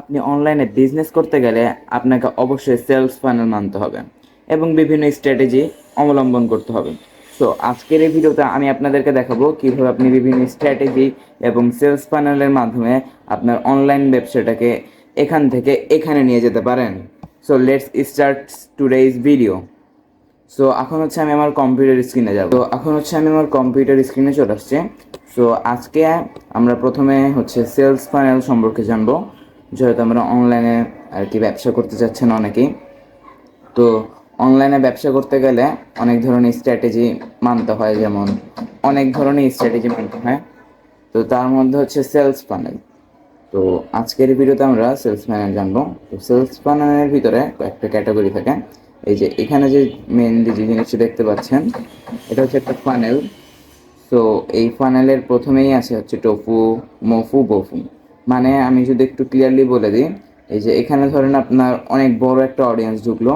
আপনি অনলাইনে বিজনেস করতে গেলে আপনাকে অবশ্যই সেলস ফানেল মানতে হবে এবং বিভিন্ন স্ট্র্যাটেজি অবলম্বন করতে হবে। সো আজকের এই ভিডিওতে আমি আপনাদেরকে দেখাবো কিভাবে আপনি বিভিন্ন স্ট্র্যাটেজি এবং সেলস ফানেলের মাধ্যমে আপনার অনলাইন ব্যবসাটাকে এখান থেকে এখানে নিয়ে যেতে পারেন। So let's start today's video. So এখন হচ্ছে আমি আমার কম্পিউটার স্ক্রিনে চলে আসছে। সো আজকে আমরা প্রথমে হচ্ছে সেলস ফানেল সম্পর্কে জানবো, যেহেতু আমরা অনলাইনে আর কি ব্যবসা করতে চাচ্ছেন অনেকেই। তো অনলাইনে ব্যবসা করতে গেলে অনেক ধরনের স্ট্র্যাটেজি মানতে হয়, যেমন অনেক ধরনের স্ট্র্যাটেজি মানতে হয়। তো তার মধ্যে হচ্ছে সেলস ফানেল। তো আজকের ভিডিওতে আমরা সেলস ফানেল জানবো। তো সেলস ফানেলের ভিতরে কয়েকটা ক্যাটাগরি থাকে। এই যে এখানে যে মেনলি যে জিনিসটা দেখতে পাচ্ছেন, এটা হচ্ছে একটা ফানেল। সো এই ফানেলের প্রথমেই আছে হচ্ছে টোফু, মফু, বফু। মানে আমি যদি একটু ক্লিয়ারলি বলে দিই, এই যে এখানে ধরেন আপনার অনেক বড় একটা অডিয়েন্স ঢুকলো,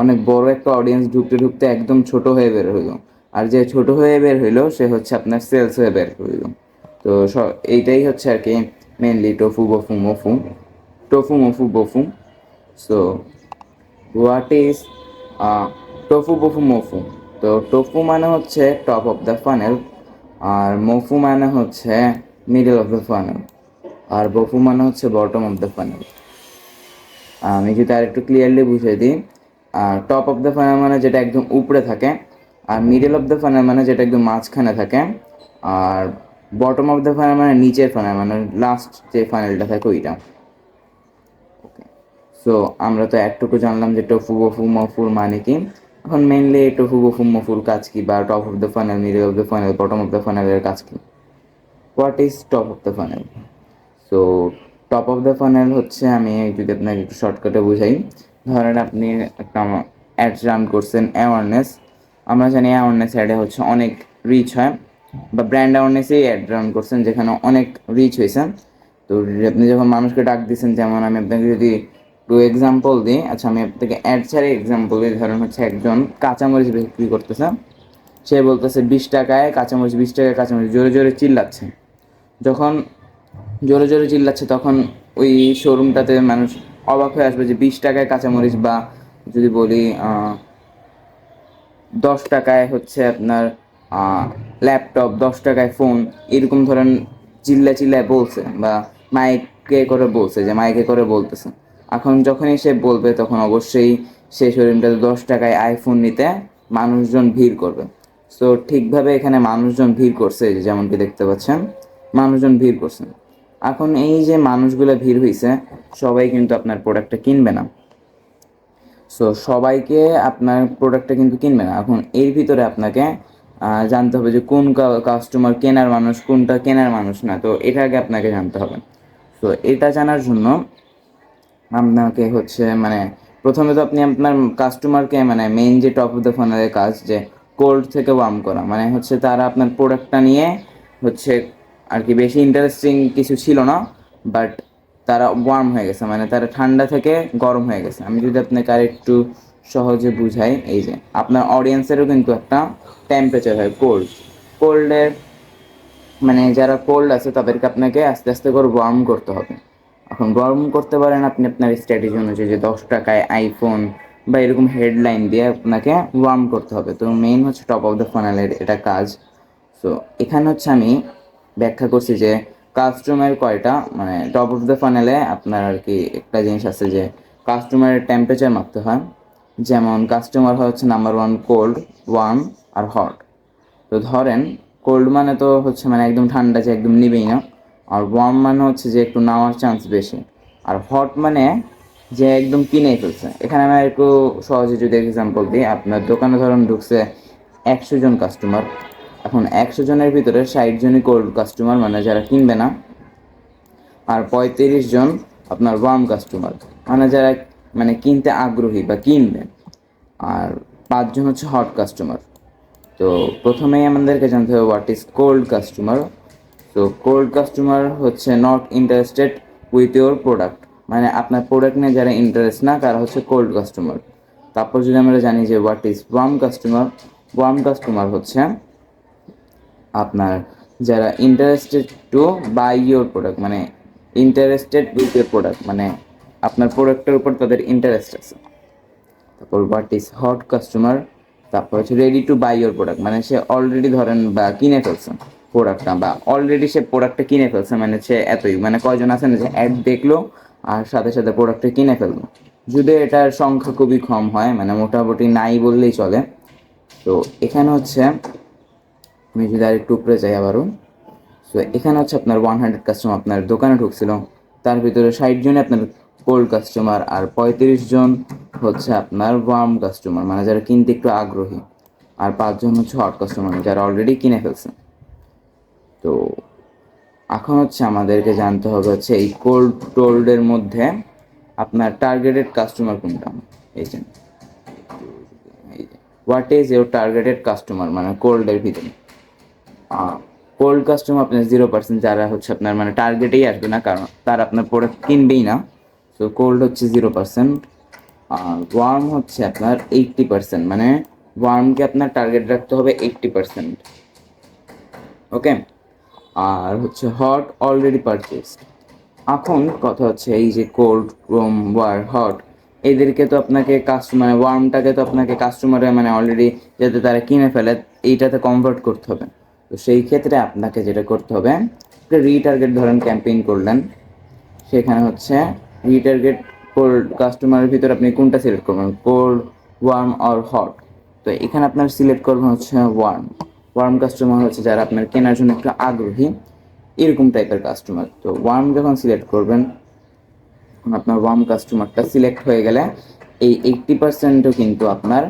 অনেক বড় একটা অডিয়েন্স ঢুকতে ঢুকতে একদম ছোট হয়ে বের হইলো, আর যে ছোট হয়ে বের হইলো সে হচ্ছে আপনার সেলস হয়ে বের হইলো। তো এইটাই হচ্ছে আর কি mainly TOFU, BOFU, MOFU, TOFU, MOFU, BOFU. So what is TOFU, BOFU, MOFU? তো টোফু মানে হচ্ছে টপ অফ দ্য ফানেল, আর মফু মানে হচ্ছে মিডল অফ দ্য ফানেল, আর বফু মানে হচ্ছে বটম অফ দ্য ফানেল। আমি যদি আর একটু ক্লিয়ারলি বুঝিয়ে দিই, টপ অফ দ্য ফানেল মানে যেটা একদম উপরে থাকে, আর মিডল অফ দ্য ফানেল মানে যেটা একদম মাঝখানে থাকে, আর বটম অফ দ্য ফানেল মানে নিচের ফানেল, মানে লাস্ট যে ফানেলটা থাকে ওইটা। ওকে, সো আমরা তো একটুকু জানলাম যে টফু, বফু, মফুর মানে কি। এখন মেইনলি টফু, বফু, মফুর কাজ কি, বা top of the funnel, middle of the funnel, bottom of the ফানেলের কাজ কি। What is top of the funnel? So top of the funnel হচ্ছে, আমি যদি আপনাকে একটু শর্টকাটে বুঝাই, ধরেন আপনি একটা অ্যাডস রান করছেন অ্যাওয়ারনেস। আমরা জানি অ্যাওয়ারনেস অ্যাডে হচ্ছে অনেক রিচ হয়, বা ব্র্যান্ড অ্যাওয়ারনেসেই অ্যাড রান করছেন যেখানে অনেক রিচ হয়েছে। তো আপনি যখন মানুষকে ডাক দিচ্ছেন, যেমন আমি আপনাকে যদি একটু এক্সাম্পল দিই, আচ্ছা আমি আপনাকে অ্যাড ছাড়া এক্সাম্পল দিই। ধরেন হচ্ছে একজন কাঁচামরিচ বিক্রি করতেছে, সে বলতেছে 20 টাকায় কাঁচামরিচ, 20 টাকায় কাঁচামরিচ, জোরে জোরে চিল্লাচ্ছে। যখন জোরে জোরে চিল্লাচ্ছে তখন ওই শোরুমটাতে মানুষ অবাক হয়ে আসবে যে 20 টাকায় কাঁচামরিচ, বা যদি বলি 10 টাকায় হচ্ছে আপনার ল্যাপটপ, 10 টাকায় ফোন, এরকম ধরেন চিল্লা চিল্লায় বলছে, বা মাইকে করে বলছে, যে মাইকে করে বলতেছে। এখন যখনই সে বলবে তখন অবশ্যই সে শোরুমটাতে 10 টাকায় আইফোন নিতে মানুষজন ভিড় করবে। সো ঠিকভাবে এখানে মানুষজন ভিড় করছে, যেমনটি দেখতে পাচ্ছেন মানুষজন ভিড় করছেন। এখন এই যে মানুষগুলো ভিড় হয়েছে, সবাই কিন্তু আপনার প্রোডাক্টটা কিনবে না। সো সবাইকে আপনার প্রোডাক্টটা কিন্তু কিনবে না। এখন এর ভিতরে আপনাকে জানতে হবে যে কোন কাস্টমার কেনার মানুষ, কোনটা কেনার মানুষ না। তো এটা আগে আপনাকে জানতে হবে। তো এটা জানার জন্য আপনাকে হচ্ছে মানে প্রথমে তো আপনি আপনার কাস্টমারকে, মানে মেইন যে টপ অফ দ্য ফানেলের কাজ, যে কোল্ড থেকে ওয়ার্ম করা, মানে হচ্ছে তারা আপনার প্রোডাক্টটা নিয়ে হচ্ছে আর কি বেশি ইন্টারেস্টিং কিছু ছিল না, বাট তারা ওয়ার্ম হয়ে গেছে, মানে তারা ঠান্ডা থেকে গরম হয়ে গেছে। আমি যদি আপনাকে আর একটু সহজে বুঝাই, এই যে আপনার অডিয়েন্সেরও কিন্তু একটা টেম্পারেচার হয়, কোল্ড। কোল্ডের মানে যারা কোল্ড আছে তাদেরকে আপনাকে আস্তে আস্তে করে ওয়ার্ম করতে হবে। এখন গরম করতে পারেন আপনি আপনার স্ট্র্যাটেজি অনুযায়ী, যে 10 টাকায় আইফোন বা এরকম হেডলাইন দিয়ে আপনাকে ওয়ার্ম করতে হবে। তো মেইন হচ্ছে টপ অফ দ্য ফানেলের এটা কাজ। সো এখানে হচ্ছে আমি ব্যাখ্যা করছি যে কাস্টমার কয়টা, মানে টপ অফ দ্য ফানেলে আপনার আর কি একটা জিনিস আছে যে কাস্টমারের টেম্পারেচার মাপতে হয়। যেমন কাস্টমার হচ্ছে নাম্বার 1 কোল্ড, ওয়ার্ম আর হট। তো ধরেন কোল্ড মানে তো হচ্ছে মানে একদম ঠান্ডা, যে একদম নিবেই না। আর ওয়ার্ম মানে হচ্ছে যে একটু নামার চান্স বেশি। আর হট মানে যে একদম কিনেই ফেলছে। এখানে আমি একটু সহজে যদি এক্সাম্পল দিই, আপনার দোকানে ধরুন ঢুকছে 100 জন কাস্টমার। এখন 100 জনের ভিতরে 60 জনই কোল্ড কাস্টমার, মানে যারা কিনবে না, আর 35 জন আপনার ওয়ার্ম কাস্টমার, মানে যারা মানে কিনতে আগ্রহী বা কিনবে, আর 5 জন হচ্ছে হট কাস্টমার। তো প্রথমেই আমাদেরকে জানতে হবে হোয়াট ইজ কোল্ড কাস্টমার। তো কোল্ড কাস্টমার হচ্ছে not interested with your product, মানে আপনার প্রোডাক্ট নিয়ে যারা ইন্টারেস্ট না তারা হচ্ছে কোল্ড কাস্টমার। তারপর যদি আমরা জানি যে what is warm customer, warm customer হচ্ছে আপনার যারা interested to buy your product, মানে ইন্টারেস্টেড উইথ ইউর প্রোডাক্ট, মানে আপনার প্রোডাক্টের উপর তাদের ইন্টারেস্ট আছে। তারপর হোয়াট ইজ হট কাস্টমার, তারপর হচ্ছে ready to buy your product, মানে সে অলরেডি ধরেন বা কিনে ফেলছে প্রোডাক্টটা, বা অলরেডি সে প্রোডাক্টটা কিনে ফেলছে, মানে সে এতই, মানে কয়জন আছে না যে অ্যাড দেখলো আর সাথে সাথে প্রোডাক্টটা কিনে ফেললো। যদি এটার সংখ্যা খুবই কম হয়, মানে মোটামুটি নাই বললেই চলে। তো এখানে হচ্ছে আমি যদি আর একটু উপরে যাই আবারও, সো এখানে হচ্ছে আপনার 100 কাস্টমার আপনার দোকানে ঢুকছিল, তার ভিতরে 60 জনই আপনার কোল্ড কাস্টমার, আর 35 জন হচ্ছে আপনার ওয়ার্ম কাস্টমার, মানে যারা কিনতে একটু আগ্রহী, আর 5 জন হচ্ছে হট কাস্টমার যারা অলরেডি কিনে ফেলছে। তো এখন হচ্ছে আমাদেরকে জানতে হবে হচ্ছে এই কোল্ড টোল্ডের মধ্যে আপনার টার্গেটেড কাস্টমার কোনটা। এই যে what is your targeted customer, মানে কোল্ডের ভিতরে কোল্ড কাস্টমার আপনার 0%, যারা হচ্ছে আপনার মানে টার্গেটেই আসবে না, কারণ তারা আপনার প্রোডাক্ট কিনবেই না। সো কোল্ড হচ্ছে 0%। আর ওয়ার্ম হচ্ছে আপনার 80%, মানে ওয়ার্মকে আপনার টার্গেট রাখতে হবে 80%। ওকে। আর হচ্ছে হট অলরেডি পারচেসড। এখন কথা হচ্ছে এই যে কোল্ড, রোম, ওয়ার, হট, এদেরকে তো আপনাকে কাস্টমার, ওয়ার্মটাকে তো আপনাকে কাস্টমারে মানে অলরেডি যাতে তারা কিনে ফেলে এইটাতে কনভার্ট করতে হবে। তো সেই ক্ষেত্রে আপনাকে যেটা করতে হবে, রিটার্গেট ধরেন ক্যাম্পেইন করলেন, সেখানে হচ্ছে রিটার্গেট কোল্ড কাস্টমারের ভিতরে আপনি কোনটা সিলেক্ট করবেন, কোল্ড, ওয়ার্ম আর হট। তো এখানে আপনার সিলেক্ট করবেন হচ্ছে ওয়ার্ম। ওয়ার্ম কাস্টমার হচ্ছে যারা আপনার কেনার জন্য একটু আগ্রহী, এরকম টাইপের কাস্টমার। তো ওয়ার্ম যখন সিলেক্ট করবেন, আপনার ওয়ার্ম কাস্টমারটা সিলেক্ট হয়ে গেলে এই 80%ও কিন্তু আপনার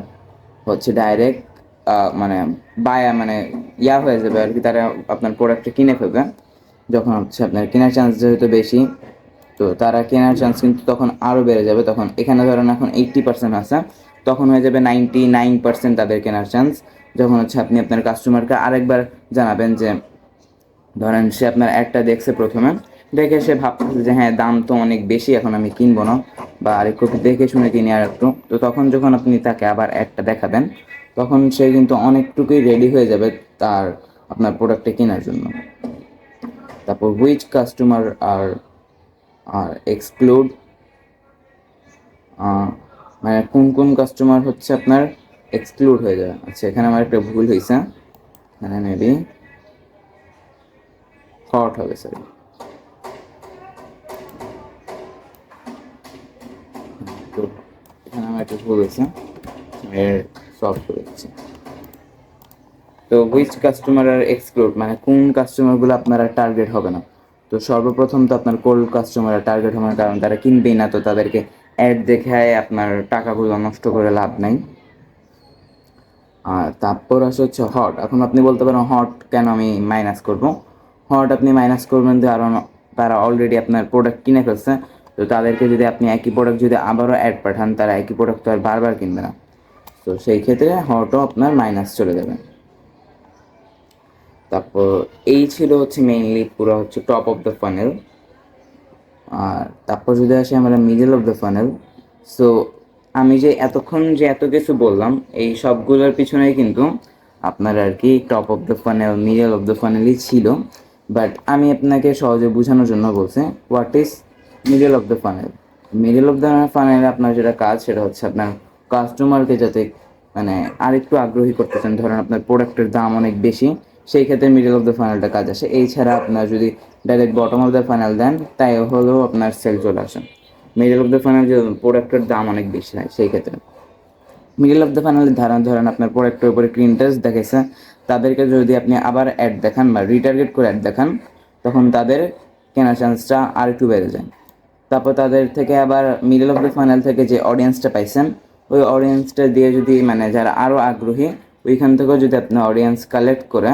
হচ্ছে ডাইরেক্ট মানে বায়া, মানে হয়ে যাবে আর কি, তারা আপনার প্রোডাক্টটা কিনে ফেলবে। যখন হচ্ছে আপনার কেনার চান্স যেহেতু বেশি, তো তারা কেনার চান্স কিন্তু তখন আরও বেড়ে যাবে। তখন এখানে ধরেন এখন 80% আছে, তখন হয়ে যাবে 99% তাদের কেনার চান্স। যখন হচ্ছে আপনি আপনার কাস্টমারকে আরেকবার জানাবেন যে ধরেন সে আপনার একটা দেখছে প্রথমে, দেখে সে ভাবতেছে যে হ্যাঁ দাম তো অনেক বেশি, এখন আমি কিনবো না, বা আরেকটু দেখে শুনে কিনি আর একটু। তো তখন যখন আপনি তাকে আবার একটা দেখাবেন, তখন সে কিন্তু অনেকটুকুই রেডি হয়ে যাবে তার আপনার প্রোডাক্টটা কেনার জন্য। তারপর which customer are are exclude, মানে কোন কোন কাস্টমার হচ্ছে আপনার এক্সক্লুড হয়ে যাবে। আচ্ছা, এখানে আমার একটা ভুল হয়েছে, এখানে মেবি হট হবে, সরি। তো এখানে আমার একটা ভুল হয়েছে, এর সলভ করে দিচ্ছি। তো হুইচ কাস্টমার আর এক্সক্লুড, মানে কোন কাস্টমারগুলো আপনারা টার্গেট হবে না। তো সর্বপ্রথম তো আপনার কোল্ড কাস্টমার টার্গেট হবে না, কারণ তারা কিনবেই না, তো তাদেরকে অ্যাড দেখায় আপনার টাকাগুলো নষ্ট করে লাভ নাই। আর তারপর আসে হচ্ছে হট। এখন আপনি বলতে পারেন হট কেন আমি মাইনাস করব। হট আপনি মাইনাস করবেন কারণ তারা অলরেডি আপনার প্রোডাক্ট কিনে ফেলছে। তো তাদেরকে যদি আপনি একই প্রোডাক্ট যদি আবারও অ্যাড পাঠান, তারা একই প্রোডাক্ট তো আর বারবার কিনবে না। তো সেই ক্ষেত্রে হটও আপনার মাইনাস চলে যাবে। তারপর এই ছিল হচ্ছে মেইনলি পুরো হচ্ছে টপ অফ দ্য ফানেল। আর তারপর যদি আসি আমরা middle of the funnel, so আমি যে এতক্ষণ যে এত কিছু বললাম এই সবগুলোর পিছনেই কিন্তু আপনার আর কি top of the funnel, middle of the ফানেলই ছিল। বাট আমি আপনাকে সহজে বোঝানোর জন্য বলছি what is middle of the funnel. Middle of the funnel আপনার যেটা কাজ সেটা হচ্ছে আপনার কাস্টমারকে যাতে মানে আরেকটু আগ্রহী করতেছেন, ধরেন আপনার প্রোডাক্টের দাম অনেক বেশি, সেই ক্ষেত্রে মিডল অফ দ্য ফানেলটা কাজ আসে। এই ছাড়া আপনার যদি direct bottom of the funnel দেন, তাই হলেও আপনার সেল চলে আসে। মিডল অফ দ্য ফানেল যে প্রোডাক্টের দাম অনেক বেশি হয় সেই ক্ষেত্রে মিডল অফ দ্য ফানেলের ধরেন আপনার প্রোডাক্টের উপরে একটু ইন্টারেস্ট দেখেছে, তাদেরকে যদি আপনি আবার অ্যাড দেখান বা রিটার্গেট করে অ্যাড দেখান, তখন তাদের কেনার চান্সটা আর একটু বেড়ে যায়। তারপর তাদের থেকে আবার মিডল অফ দ্য ফানেল থেকে যে অডিয়েন্সটা পাইছেন, ওই অডিয়েন্সটা দিয়ে যদি মানে যারা আরও আগ্রহী, ওইখান থেকেও যদি আপনি অডিয়েন্স কালেক্ট করে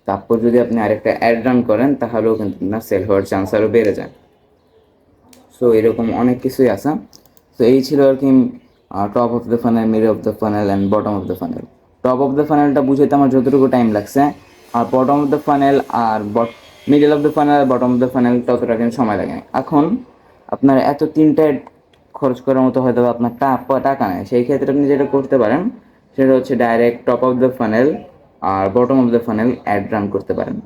তারপর যদি আপনি আরেকটা অ্যাড রান করেন, তাহলেও কিন্তু আপনার সেল হওয়ার চান্স আরও বেড়ে যায়। সো এরকম অনেক কিছুই আছে। তো এই ছিল আর কি top of the funnel, middle of the funnel and bottom of the funnel. Top of the ফানেলটা বুঝাইতে আমার যতটুকু টাইম লাগছে, আর বটম অফ দ্য ফানেল আর মিডল অফ দ্য ফানেল আর বটম অফ দ্য ফানেল ততটা কিন্তু সময় লাগে না। এখন আপনার এত তিনটায় খরচ করার মতো হয়তো আপনার টাকা নেই, সেই ক্ষেত্রে আপনি যেটা করতে পারেন সেটা হচ্ছে direct top of the funnel আর bottom of the funnel ad run করতে পারেন।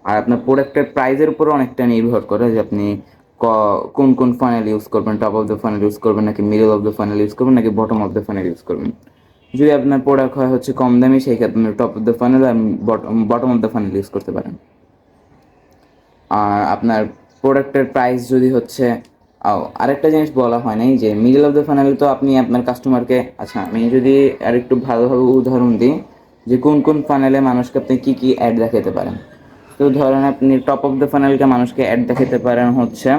আর আপনার প্রোডাক্টের প্রাইসের উপরও অনেকটা নির্ভর করে যে আপনি কোন কোন ফানেল ইউজ করবেন, top of the funnel use করবেন নাকি middle of the funnel use করবেন নাকি bottom of the funnel use করবেন। যদি আপনার প্রোডাক্ট হয় হচ্ছে কম দামি, সেই ক্ষেত্রে আপনি টপ অফ দ্য ফানেল আর bottom of the funnel use করতে পারেন। আর আপনার প্রোডাক্টের প্রাইস যদি হচ্ছে, আরেকটা জিনিস বলা হয় নাই যে মিডল অফ দ্য ফানেল তো আপনি আপনার কাস্টমারকে, আচ্ছা আমি যদি আর একটু ভালোভাবে উদাহরণ দিই যে কোন কোন ফানেলে মানুষকে আপনি কী কী অ্যাড দেখাতে পারেন। তো ধরেন আপনি টপ অফ দ্য ফানেলকে মানুষকে অ্যাড দেখাতে পারেন হচ্ছে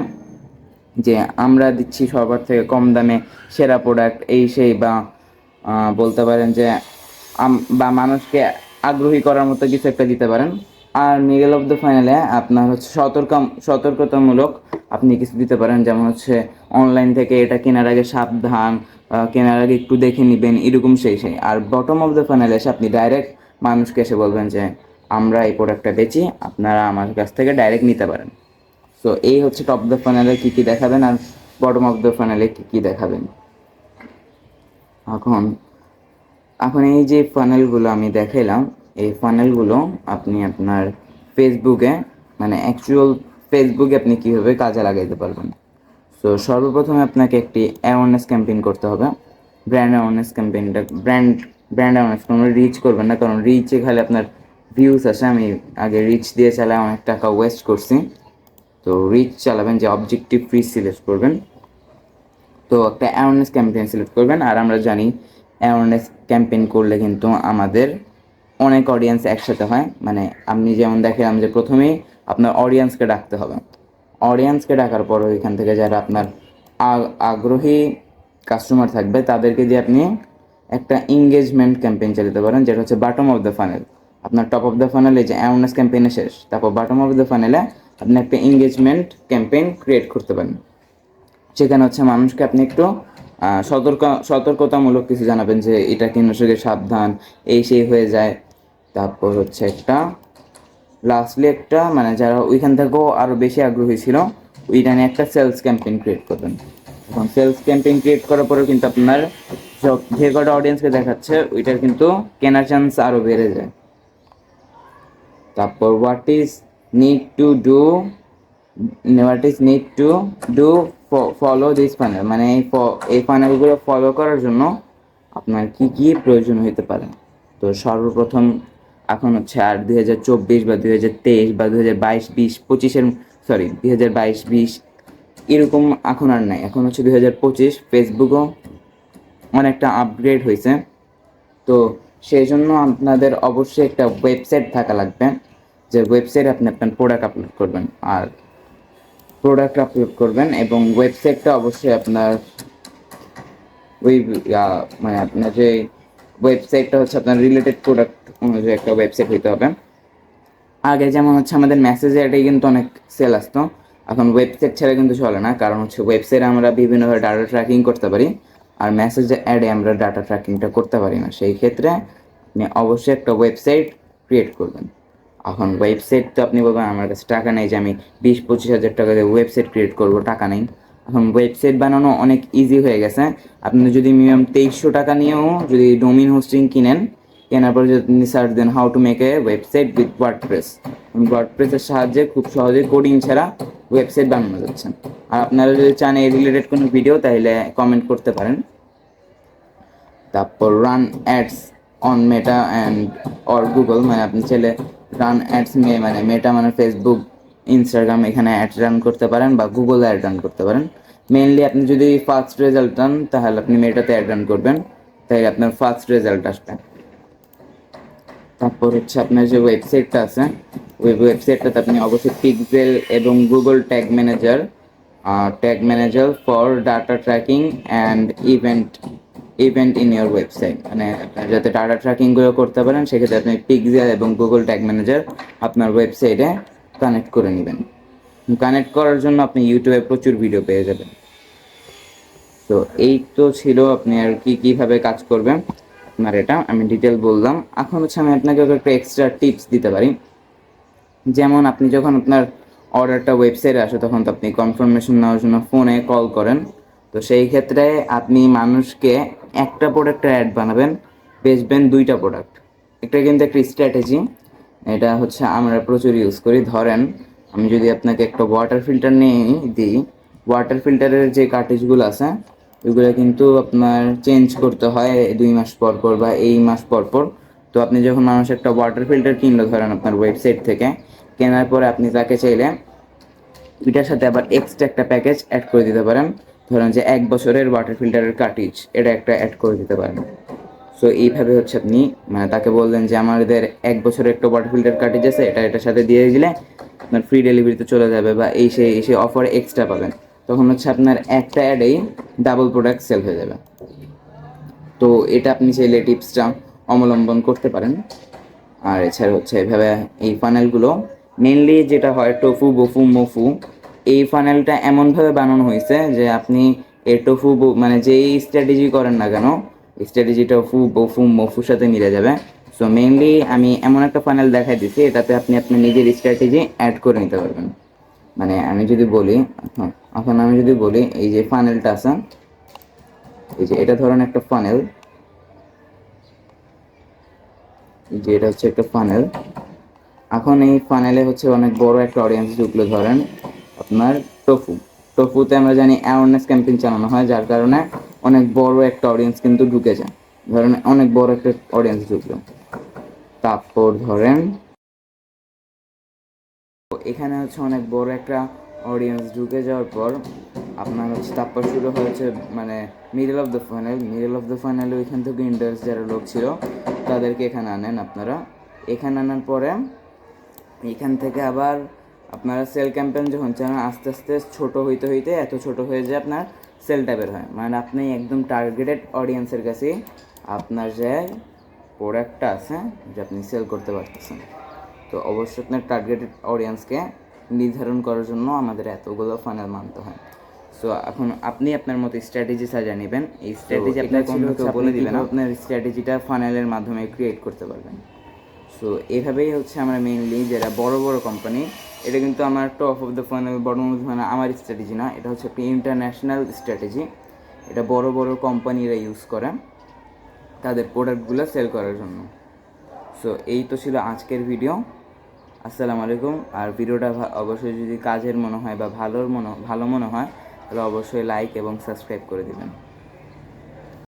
যে আমরা দিচ্ছি সবার থেকে কম দামে সেরা প্রোডাক্ট এই সেই, বা বলতে পারেন যে বা মানুষকে আগ্রহী করার মতো কিছু একটা দিতে পারেন। আর মিডল অফ দ্য ফাইনালে আপনার হচ্ছে সতর্কতামূলক আপনি কিছু দিতে পারেন, যেমন হচ্ছে অনলাইন থেকে এটা কেনার আগে সাবধান, কেনার আগে একটু দেখে নেবেন, এরকম সেই। আর বটম অফ দ্য ফাইনালে এসে আপনি ডাইরেক্ট মানুষকে এসে বলবেন যে আমরা এই প্রোডাক্টটা বেচি, আপনারা আমার কাছ থেকে ডাইরেক্ট নিতে পারেন। সো এই হচ্ছে টপ অফ দ্য ফাইনালে কী কী দেখাবেন আর বটম অফ দ্য ফাইনালে কী কী দেখাবেন। এখন এখন এই যে ফানেলগুলো আমি দেখাইলাম, এই ফানেলগুলো আপনি আপনার ফেসবুকে, মানে অ্যাকচুয়াল ফেসবুকে আপনি কীভাবে কাজে লাগাইতে পারবেন। সো সর্বপ্রথমে আপনাকে একটি অ্যাওয়ারনেস ক্যাম্পেইন করতে হবে। ব্র্যান্ড অ্যাওয়ারনেস ক্যাম্পেইনটা, ব্র্যান্ড অ্যাওয়ারনেস, কোনো রিচ করবেন না, কারণ রিচে খালি আপনার ভিউজ আসে। আমি আগে রিচ দিয়ে চালাই অনেক টাকা ওয়েস্ট করছি। তো রিচ চালাবেন, যে অবজেক্টিভ ফ্রি সিলেক্ট করবেন, তো একটা অ্যাওয়ারনেস ক্যাম্পেইন সিলেক্ট করবেন। আর আমরা জানি অ্যাওয়ারনেস ক্যাম্পেইন করলে কিন্তু আমাদের অনেক অডিয়েন্স একসাথে হয়। মানে আপনি যেমন দেখলাম যে প্রথমেই আপনার অডিয়েন্সকে ডাকতে হবে, অডিয়েন্সকে ডাকার পর ওইখান থেকে যারা আপনার আগ্রহী কাস্টমার থাকবে তাদেরকে দিয়ে আপনি একটা এঙ্গেজমেন্ট ক্যাম্পেইন চালাতে পারেন, যেটা হচ্ছে বটম অফ দ্য ফানেল। আপনার টপ অফ দ্য ফানেলে যে অ্যাওয়ারনেস ক্যাম্পেইনে শেষ, তারপর বটম অফ দ্য ফানেলে আপনি একটা এঙ্গেজমেন্ট ক্যাম্পেইন ক্রিয়েট করতে পারেন। সেখানে হচ্ছে মানুষকে আপনি একটু সতর্কতামূলক কিছু জানাবেন যে এটা কেনার সঙ্গে সাবধান, এই সেই হয়ে যায়। তারপর হচ্ছে একটা লাস্টলি একটা, মানে যারা ওইখান থেকেও আরও বেশি আগ্রহী ছিল ওইটা নিয়ে একটা সেলস ক্যাম্পেইন ক্রিয়েট করবেন। এখন সেলস ক্যাম্পেইন ক্রিয়েট করার পরেও কিন্তু আপনার যে কটা অডিয়েন্সকে দেখাচ্ছে ওইটার কিন্তু কেনার চান্স আরও বেড়ে যায়। তারপর what is need to do follow this funnel, মানে এই ফানেলগুলো ফলো করার জন্য আপনার কি কি প্রয়োজন হতে পারে। তো সর্বপ্রথম এখন হচ্ছে আর 2024 বা 2023 বা 2022-2025-এর, সরি 2022-20 এরকম এখন আর নাই, এখন হচ্ছে 2025। ফেসবুকও অনেকটা আপগ্রেড হয়েছে। তো সেই জন্য আপনাদের অবশ্যই একটা ওয়েবসাইট থাকা লাগবে, যে ওয়েবসাইটে আপনি আপনার প্রোডাক্ট আপলোড করবেন এবং ওয়েবসাইটটা অবশ্যই আপনার ওই মানে আপনার যে ওয়েবসাইটটা হচ্ছে আপনার রিলেটেড প্রোডাক্ট অনুযায়ী একটা ওয়েবসাইট হইতে হবে। আগে যেমন হচ্ছে আমাদের মেসেজে এটাই কিন্তু অনেক সেল আসতো, এখন ওয়েবসাইট ছাড়া কিন্তু চলে না, কারণ হচ্ছে ওয়েবসাইটে আমরা বিভিন্নভাবে ডাটা ট্র্যাকিং করতে পারি, আর মেসেজে অ্যাডে আমরা ডাটা ট্র্যাকিংটা করতে পারি না। সেই ক্ষেত্রে আপনি অবশ্যই একটা ওয়েবসাইট ক্রিয়েট করবেন। এখন ওয়েবসাইট তো আপনি বলবেন আমার কাছে টাকা নেই যে আমি 20-25 হাজার টাকা দিয়ে ওয়েবসাইট ক্রিয়েট করবো, টাকা নেই। এখন ওয়েবসাইট বানানো অনেক ইজি হয়ে গেছে। আপনি যদি মিনিমাম 2300 টাকা নিয়েও যদি ডোমিন হোস্টিং কিনেন, কেনার পরে যদি আপনি সার্চ দেন how to make a website with ওয়ার্ডপ্রেসের সাহায্যে খুব সহজে কোডিং ছাড়া ওয়েবসাইট বানানো যাচ্ছে। আর আপনারা যদি চান এই রিলেটেড কোনো ভিডিও তাহলে কমেন্ট করতে পারেন। তারপর run ads on meta and or Google, মানে আপনি চাইলে রান অ্যাডস মানে মেটা মানে ফেসবুক, ইনস্টাগ্রাম, এখানে অ্যাড রান করতে পারেন বা গুগলে অ্যাড রান করতে পারেন। মেনলি আপনি যদি ফার্স্ট রেজাল্ট চান তাহলে আপনি মেটাতে অ্যাড রান করবেন, তাহলে আপনার ফার্স্ট রেজাল্ট আসবে। তারপর হচ্ছে আপনার যে ওয়েবসাইটটা আছে ওই ওয়েবসাইটটাতে আপনি অবশ্যই পিক্সেল এবং Google tag manager for data tracking and event in your website, মানে আপনার যাতে ডাটা ট্র্যাকিংগুলো করতে পারেন সেক্ষেত্রে আপনি পিক্সেল এবং গুগল ট্যাগ ম্যানেজার আপনার ওয়েবসাইটে কানেক্ট করে নেবেন। কানেক্ট করার জন্য আপনি ইউটিউবে প্রচুর ভিডিও পেয়ে যাবেন। তো এই তো ছিল আপনি আর কীভাবে কাজ করবেন আপনার, এটা আমি ডিটেল বললাম। এখন হচ্ছে আমি আপনাকে একটা এক্সট্রা টিপস দিতে পারি। যেমন আপনি যখন আপনার অর্ডারটা ওয়েবসাইটে আসে তখন তো আপনি কনফার্মেশন নেওয়ার জন্য ফোনে কল করেন। তো সেই ক্ষেত্রে আপনি মানুষকে একটা প্রোডাক্টের অ্যাড বানাবেন, বেচবেন 2টা প্রোডাক্ট। এটা কিন্তু একটা স্ট্র্যাটেজি, এটা হচ্ছে আমরা প্রচুর ইউজ করি। ধরেন আমি যদি আপনাকে একটা ওয়াটার ফিল্টার নিয়ে দিই, ওয়াটার ফিল্টারের যে কার্ট্রিজগুলো আছে ওইগুলো কিন্তু আপনার চেঞ্জ করতে হয় 2 মাস পর পর বা এই মাস পর পর। তো আপনি যখন মানুষ একটা ওয়াটার ফিল্টার কিনলো ধরেন আপনার ওয়েবসাইট থেকে, কেনার পরে আপনি তাকে চাইলে এটার সাথে আবার এক্সট্রা একটা প্যাকেজ অ্যাড করে দিতে পারেন। ধরেন যে 1 বছরের ওয়াটার ফিল্টারের কার্ট্রিজ, এটা একটা অ্যাড করে দিতে পারেন। সো এইভাবে হচ্ছে আপনি মানে তাকে বললেন যে আমাদের 1 বছরের একটা ওয়াটার ফিল্টার কার্ট্রিজ আছে, এটার সাথে দিয়ে দিলে আপনার ফ্রি ডেলিভারিতে চলে যাবে বা এই সেই অফারে এক্সট্রা পাবেন। তখন হচ্ছে আপনার একটা অ্যাডেই ডাবল প্রোডাক্ট সেল হয়ে যাবে। তো এটা আপনি চাইলে টিপসটা অবলম্বন করতে পারেন। আর এছাড়া হচ্ছে এভাবে এই ফানেলগুলো মেনলি যেটা হয় টোফু বফু মফু, এই ফানেলটা এমনভাবে বানানো হয়েছে যে আপনি এই টোফু মানে যেই স্ট্র্যাটেজি করেন না কেন, স্ট্র্যাটেজি টোফু বফু মফুর সাথে মিলে যাবে। সো মেনলি আমি এমন একটা ফানেল দেখাই দিচ্ছি, এটাতে আপনি আপনার নিজের স্ট্র্যাটেজি অ্যাড করে নিতে পারবেন। মানে আমি যদি বলি, এখন আমি যদি বলি এই যে ফানেলটা আছে, এই যে এটা ধরেন একটা ফানেল, এই যে এটা হচ্ছে একটা ফানেল। এখন এই ফানেলে হচ্ছে অনেক বড় একটা অডিয়েন্স ঢুকলো ধরেন আপনার টোফু। টোফুতে আমরা জানি অ্যাওয়ারনেস ক্যাম্পেইন চালানো হয়, যার কারণে অনেক বড় একটা অডিয়েন্স কিন্তু ঢুকে যায়। ধরেন অনেক বড় একটা অডিয়েন্স ঢুকলো, তারপর ধরেন এখানে হচ্ছে অনেক বড় একটা অডিয়েন্স ঢুকে যাওয়ার পর আপনার হচ্ছে তারপর শুরু হয়েছে মানে মিডল অফ দ্য ফাইনাল ওইখান থেকে ইন্টারেস্ট যারা লোক ছিল তাদেরকে এখানে আনেন আপনারা। এখানে আনার পরে এখান থেকে আবার আপনারা সেল ক্যাম্পেইন যখন চালান আস্তে আস্তে ছোট হইতে হইতে এত ছোট হয়ে যায় আপনার সেলটা বের হয়। মানে আপনি একদম টার্গেটেড অডিয়েন্সের কাছে আপনার যে প্রোডাক্টটা আছে যে আপনি সেল করতে পারতেছেন। তো অবশ্যই আপনার টার্গেটেড অডিয়েন্সকে নির্ধারণ করার জন্য আমাদের এতগুলো ফানেল মানতে হয়। সো এখন আপনি আপনার মতো স্ট্র্যাটেজি সাজিয়ে নেবেন। এই স্ট্র্যাটেজি আপনার ছিল হচ্ছে বলে দিবেন আপনার স্ট্র্যাটেজিটা ফানেলের মাধ্যমে ক্রিয়েট করতে পারবেন। সো এভাবেই হচ্ছে আমরা মেইনলি যারা বড় বড় কোম্পানি, এটা কিন্তু আমার top of the funnel bottom of the funnel আমার স্ট্র্যাটেজি না, এটা হচ্ছে একটা ইন্টারন্যাশনাল স্ট্র্যাটেজি। এটা বড় বড় কোম্পানিরা ইউজ করে তাদের প্রোডাক্টগুলো সেল করার জন্য। সো এই তো ছিল আজকের ভিডিও। আসসালামু আলাইকুম। আর ভিডিওটা অবশ্যই যদি কাজের মনে হয় বা ভালো মনে হয় তাহলে অবশ্যই লাইক এবং সাবস্ক্রাইব করে দিবেন।